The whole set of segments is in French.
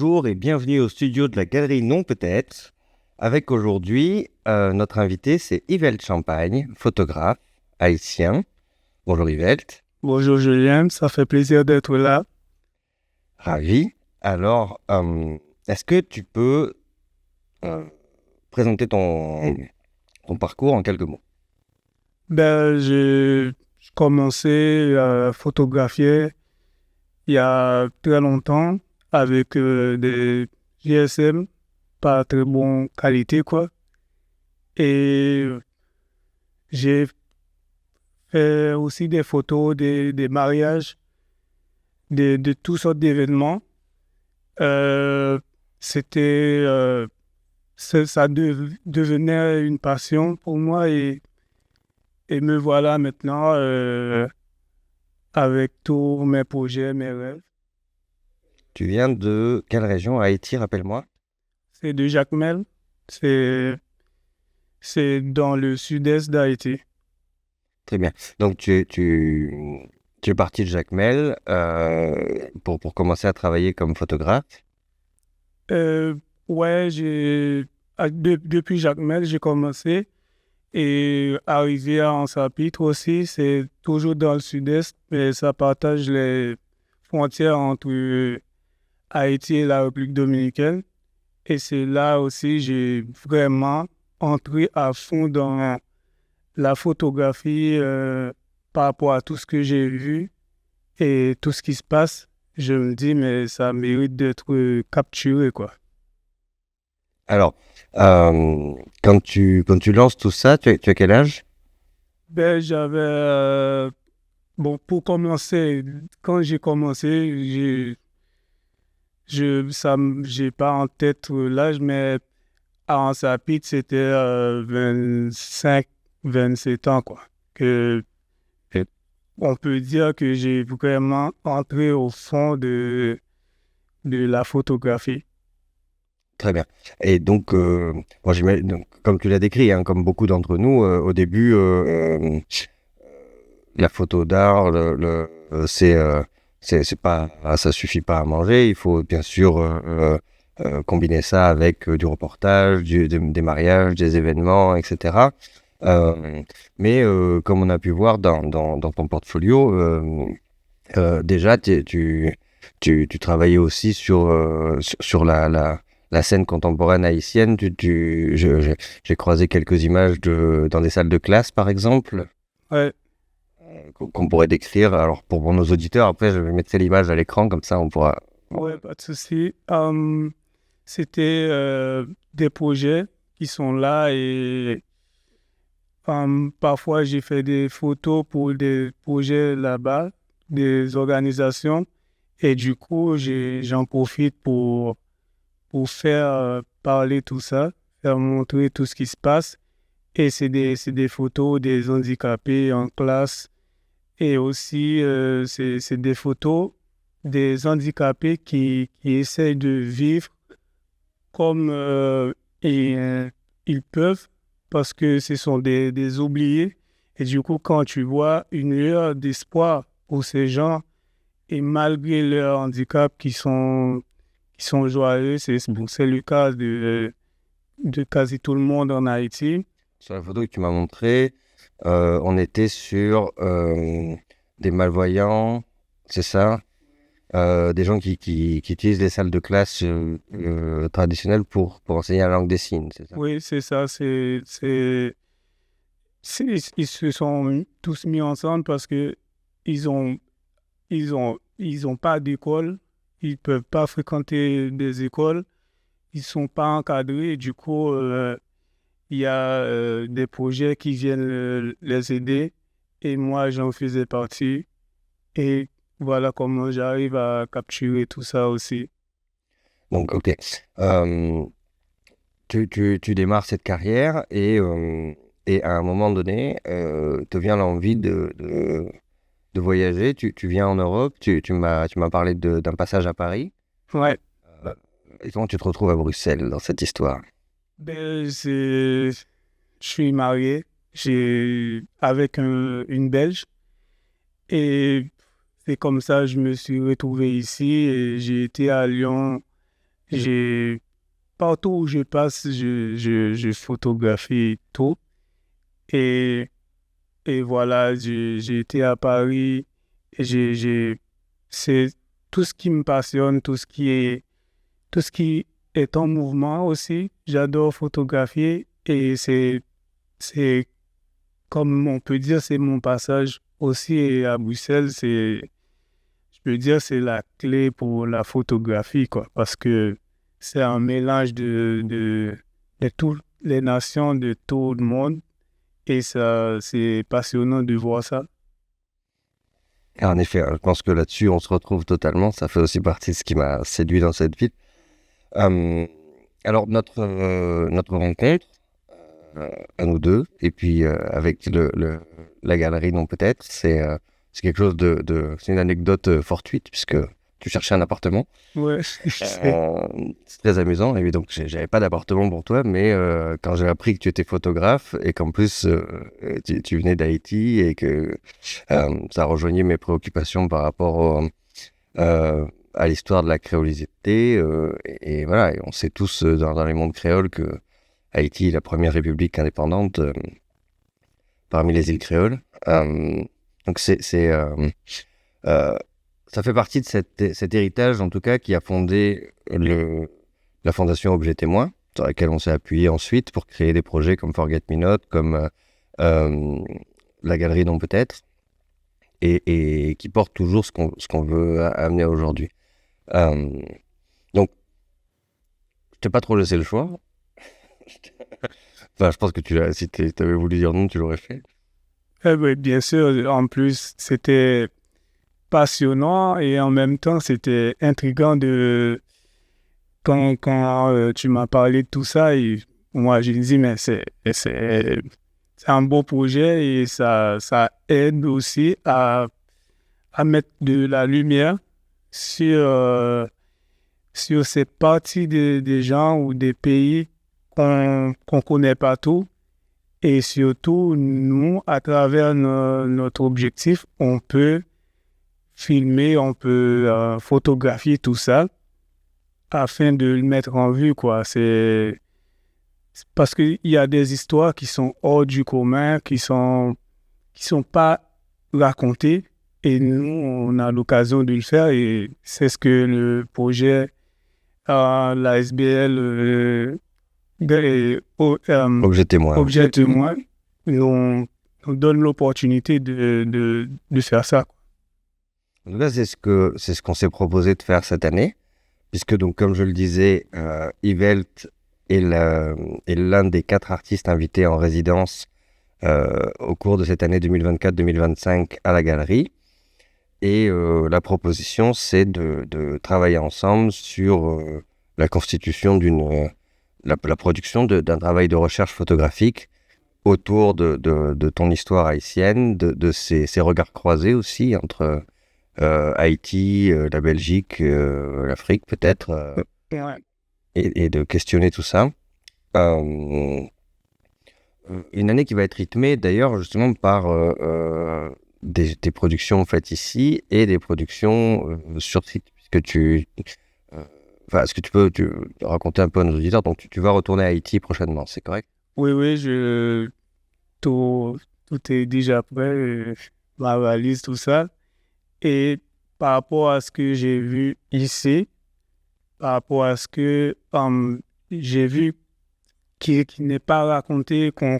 Bonjour et bienvenue au studio de la Galerie Non Peut-être. Avec aujourd'hui, notre invité, c'est Yvelt Champagne, photographe haïtien. Bonjour Yvelt. Bonjour Julien, ça fait plaisir d'être là. Ravi. Alors, est-ce que tu peux présenter ton parcours en quelques mots? J'ai commencé à photographier il y a très longtemps avec des GSM, pas très bonne qualité, quoi. Et j'ai fait aussi des photos des mariages, de toutes sortes d'événements. Euh, c'était, devenait une passion pour moi et me voilà maintenant avec tous mes projets, mes rêves. Tu viens de quelle région? Haïti, rappelle-moi. C'est de Jacmel, c'est, c'est dans le sud-est d'Haïti. Très bien. Donc, tu es parti de Jacmel pour commencer à travailler comme photographe. Euh, ouais, depuis Jacmel, j'ai commencé et arrivé à Anse-à-Pitre aussi, c'est toujours dans le sud-est, mais ça partage les frontières entre Haïti et la République dominicaine. Et c'est là aussi j'ai vraiment entré à fond dans la photographie par rapport à tout ce que j'ai vu et tout ce qui se passe. Je me dis, mais ça mérite d'être capturé, quoi. Alors, quand tu lances tout ça, tu as quel âge? J'avais, bon, pour commencer, quand j'ai commencé, j'ai pas en tête l'âge, mais à Ansapit, c'était 25, 27 ans, quoi. Que on peut dire que j'ai vraiment entré au fond de la photographie. Très bien. Et donc, bon, donc, comme tu l'as décrit, hein, comme beaucoup d'entre nous, au début, la photo d'art, c'est pas, ça suffit pas à manger. Il faut bien sûr combiner ça avec du reportage, des mariages, des événements, etc. Mais comme on a pu voir dans ton portfolio, déjà, tu travaillais aussi sur la scène contemporaine haïtienne. J'ai croisé quelques images dans des salles de classe, par exemple, Ouais, qu'on pourrait décrire. Alors, pour nos auditeurs, après, je mettrai l'image à l'écran, comme ça, on pourra. ouais, pas de souci. C'était des projets qui sont là et parfois j'ai fait des photos pour des projets là-bas, des organisations et du coup j'en profite pour faire parler tout ça, faire montrer tout ce qui se passe. Et c'est des photos des handicapés en classe et aussi c'est des photos des handicapés qui essayent de vivre comme ils peuvent parce que ce sont des oubliés. Et du coup, quand tu vois une lueur d'espoir pour ces gens et malgré leur handicap qui sont joyeux, bon, c'est le cas de quasi tout le monde en Haïti. Sur la photo que tu m'as montrée, on était sur des malvoyants, c'est ça? Des gens qui utilisent les salles de classe traditionnelles pour enseigner la langue des signes, c'est ça? Oui, c'est ça. Ils se sont tous mis ensemble parce que ils ont, ils ont pas d'école. Ils peuvent pas fréquenter des écoles. Ils sont pas encadrés. Et du coup, il y a des projets qui viennent les aider. Et moi, j'en faisais partie. Et voilà comment j'arrive à capturer tout ça aussi. Donc, ok. Euh, tu démarres cette carrière et à un moment donné, te vient l'envie de voyager. Tu viens en Europe, tu m'as parlé d'un passage à Paris. Ouais. Euh, et comment tu te retrouves à Bruxelles dans cette histoire? Je suis marié avec une Belge et c'est comme ça que je me suis retrouvé ici et j'ai été à Lyon Partout où je passe, je photographie tout. Et, et voilà, j'ai été à Paris. Et c'est tout ce qui me passionne, tout ce qui est en mouvement aussi. J'adore photographier et c'est, comme on peut dire, c'est mon passage aussi. Et à Bruxelles, je peux dire, c'est la clé pour la photographie, quoi, parce que c'est un mélange de toutes les nations, de tout le monde. Et ça, c'est passionnant de voir ça. Et en effet, je pense que là-dessus, on se retrouve totalement. Ça fait aussi partie de ce qui m'a séduit dans cette ville. Euh, alors, notre rencontre, à nous deux, et puis avec la galerie, non peut-être, c'est quelque chose c'est une anecdote fortuite, puisque tu cherchais un appartement. Ouais, C'est très amusant, et donc j'avais pas d'appartement pour toi, mais quand j'ai appris que tu étais photographe, et qu'en plus tu venais d'Haïti, et que ça rejoignait mes préoccupations par rapport à l'histoire de la créolisité, et voilà, et on sait tous dans les mondes créoles que Haïti est la première république indépendante parmi les îles créoles. Donc euh, ça fait partie de cet héritage, en tout cas, qui a fondé la fondation Objet Témoin, sur laquelle on s'est appuyé ensuite pour créer des projets comme Forget Me Not, comme la Galerie Non Peut-être, et qui porte toujours ce qu'on veut amener aujourd'hui. Donc, je t'ai pas trop laissé le choix. Enfin, je pense que si tu avais voulu dire non, tu l'aurais fait. oui, bien sûr. En plus, c'était passionnant et en même temps, c'était intriguant quand tu m'as parlé de tout ça. Et moi, j'ai dit, mais c'est un beau projet et ça aide aussi à mettre de la lumière sur, sur cette partie des gens ou des pays qu'on connaît pas tout. Et surtout, nous, à travers notre objectif, on peut filmer, on peut photographier tout ça afin de le mettre en vue, quoi. C'est parce qu'il y a des histoires qui sont hors du commun, qui sont pas racontées. Et nous, on a l'occasion de le faire et c'est ce que le projet, la SBL, Objet Témoin. Objet Témoin, nous donne l'opportunité de faire ça. En tout cas, c'est ce qu'on s'est proposé de faire cette année, puisque donc, comme je le disais, Yvelt est l'un des 4 artistes invités en résidence au cours de cette année 2024-2025 à la galerie. Et la proposition, c'est de travailler ensemble sur la constitution la production d'un travail de recherche photographique autour de ton histoire haïtienne, de ces regards croisés aussi entre Haïti, la Belgique, l'Afrique peut-être, Ouais. et de questionner tout ça. Une année qui va être rythmée d'ailleurs justement par des productions faites ici et des productions sur site, puisque est-ce que tu peux raconter un peu à nos auditeurs, donc tu vas retourner à Haïti prochainement, c'est correct? Oui, tout est déjà prêt, ma valise, tout ça. Et par rapport à ce que j'ai vu ici, par rapport à ce que j'ai vu qui n'est pas raconté, qu'on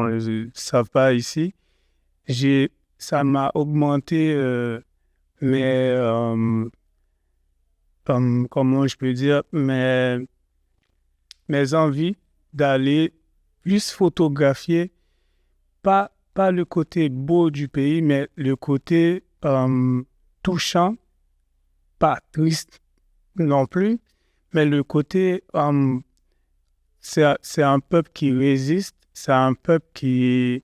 ne savent pas ici, ça m'a augmenté mes, comment je peux dire, mes envies d'aller plus photographier, pas le côté beau du pays, mais le côté touchant, pas triste non plus, mais le côté, c'est un peuple qui résiste, c'est un peuple qui,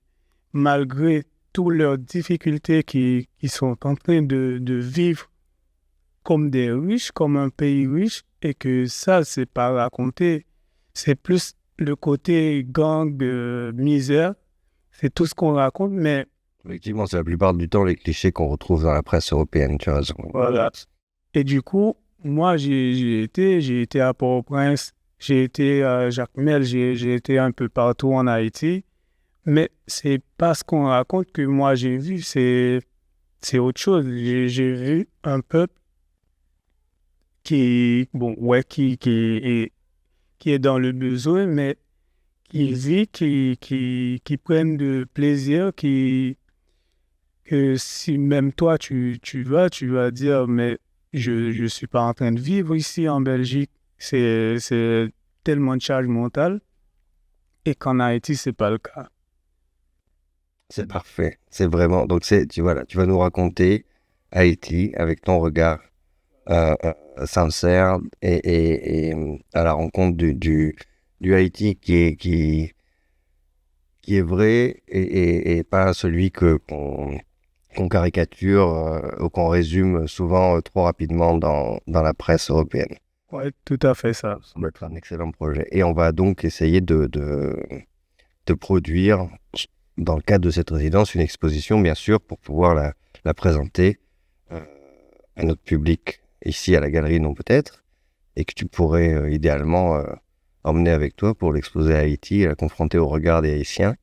malgré toutes leurs difficultés, qui sont en train de vivre comme des riches, comme un pays riche, et que ça, c'est pas raconté. C'est plus le côté gang, misère, c'est tout ce qu'on raconte, mais Effectivement, c'est la plupart du temps les clichés qu'on retrouve dans la presse européenne, tu as raison. voilà. Et du coup, moi, j'ai été à Port-au-Prince, j'ai été à Jacmel, j'ai été un peu partout en Haïti. Mais c'est pas ce qu'on raconte que moi j'ai vu, c'est autre chose. J'ai vu un peuple bon, ouais, qui est dans le besoin, mais qui vit, qui prennent de plaisir, que si même toi tu vas dire, mais je suis pas en train de vivre ici en Belgique. C'est tellement de charge mentale et qu'en Haïti, c'est pas le cas. C'est parfait. C'est vraiment. Donc, voilà, tu vas nous raconter Haïti avec ton regard sincère et à la rencontre du Haïti qui est vrai et pas celui qu'on caricature ou qu'on résume souvent trop rapidement dans la presse européenne. Ouais, tout à fait ça. Ça va être un excellent projet. Et on va donc essayer de produire, dans le cadre de cette résidence, une exposition, bien sûr, pour pouvoir la présenter à notre public, ici à la galerie, non peut-être, et que tu pourrais idéalement emmener avec toi pour l'exposer à Haïti, la confronter au regard des Haïtiens.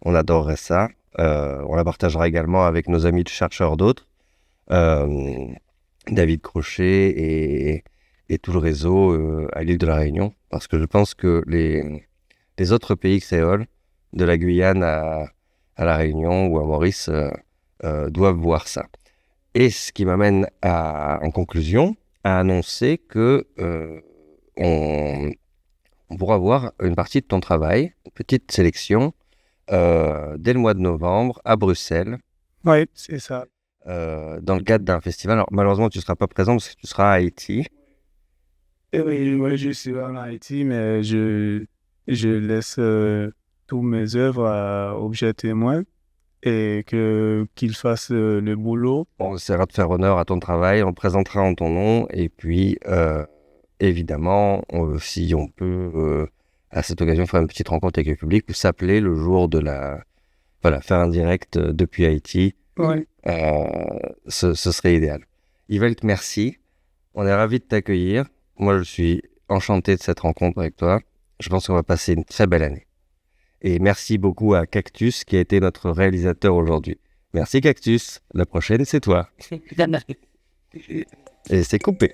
On adorerait ça. On la partagera également avec nos amis de chercheurs d'autres, David Crochet et tout le réseau à l'île de la Réunion, parce que je pense que les autres pays créoles, de la Guyane à la Réunion ou à Maurice, doivent voir ça. Et ce qui m'amène en conclusion à annoncer que on pourra voir une partie de ton travail, une petite sélection, dès le mois de novembre à Bruxelles. Oui, c'est ça. Dans le cadre d'un festival. Alors, malheureusement, tu ne seras pas présent parce que tu seras à Haïti. Oui, je suis en Haïti, mais je laisse tous mes œuvres à Objet Témoin et qu'ils fassent le boulot. On essaiera de faire honneur à ton travail, on le présentera en ton nom et puis, évidemment, si on peut, à cette occasion, faire une petite rencontre avec le public ou s'appeler le jour de Voilà, faire un direct depuis Haïti, Ouais. ce serait idéal. Yvette, merci. On est ravis de t'accueillir. Moi, je suis enchanté de cette rencontre avec toi. Je pense qu'on va passer une très belle année. Et merci beaucoup à Cactus qui a été notre réalisateur aujourd'hui. Merci Cactus. La prochaine, c'est toi. Et c'est coupé.